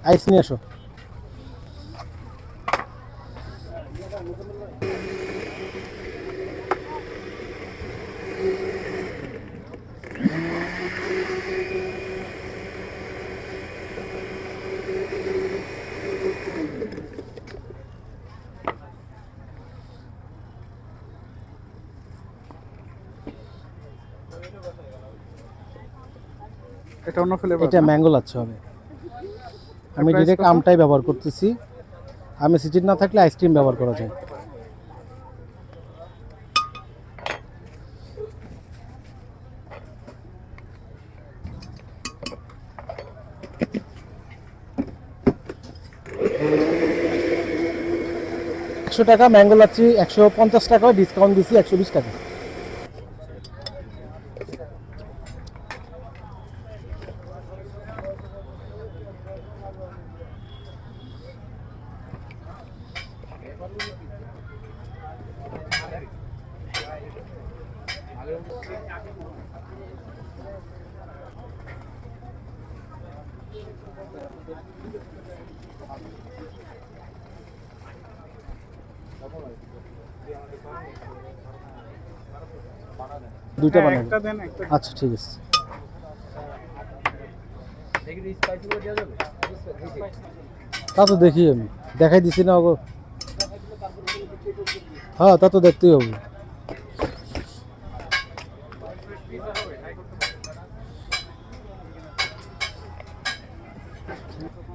আইস নিয়ে আসো। এটা অন্য ফ্লেভার, এটা ম্যাঙ্গো লাচ্ছা হবে। আমি ডিরেক্ট আমটাই ব্যবহার করতেছি। আমি সিজন না থাকলে আইসক্রিম ব্যবহার করা যায়। টাকা ম্যাঙ্গো লাচ্ছি, 150 টাকা ডিসকাউন্ট দিচ্ছি 120 টাকা। দুইটা বানাবো। একটা দেন, একটা আচ্ছা ঠিক আছে। তা তো দেখি, আমি দেখাই দিছি না ওগো। হ্যাঁ তা তো দেখতেই হবে।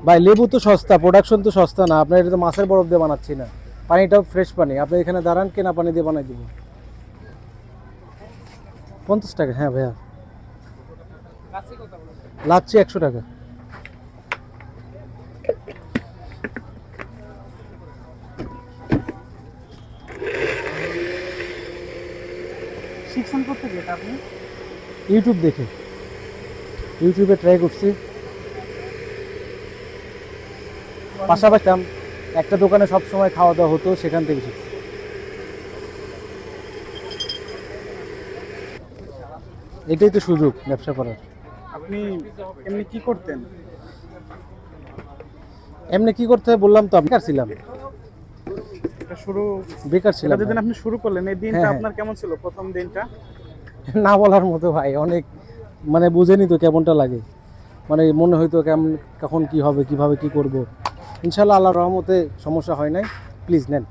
ভাই লেবু তো সস্তা, প্রোডাকশন তো সস্তা না। আপনার এটা তো মাছের বরফ দিয়ে বানাচ্ছি না, পানিটাও ফ্রেশ পানি। আপনি এখানে দাঁড়ান, কেনা পানি দিয়ে বানাই দিব। 50 টাকা? হ্যাঁ ভাইয়া। লাচ্ছি 100 টাকা। শিখছেন করতে গিয়ে আপনি? ইউটিউব দেখে, ইউটিউবে ট্রাই করছি। পাশাপাশি একটা দোকানে সব সময় খাওয়া দাওয়া হতো, সেখান থেকে শিখছি। এটাই তো সুযোগ ব্যবসা করার। আপনি এমনি কি করতেন? এমনি কি করতে হয় বললাম তো, বেকার ছিলাম। এটা শুরু, বেকার ছিলাম যেদিন ভাই। আপনি শুরু করলেন এই দিনটা হ্যাঁ, আপনার কেমন ছিল? প্রথম দিনটা না বলার মতো ভাই, অনেক মানে বুঝেনি তো কেমনটা লাগে। মানে মনে হইতো কেমন, কখন কি হবে, কিভাবে কি করব। ইনশাল্লাহ আল্লাহর রহমতে সমস্যা হয় নাই। প্লিজ নেন।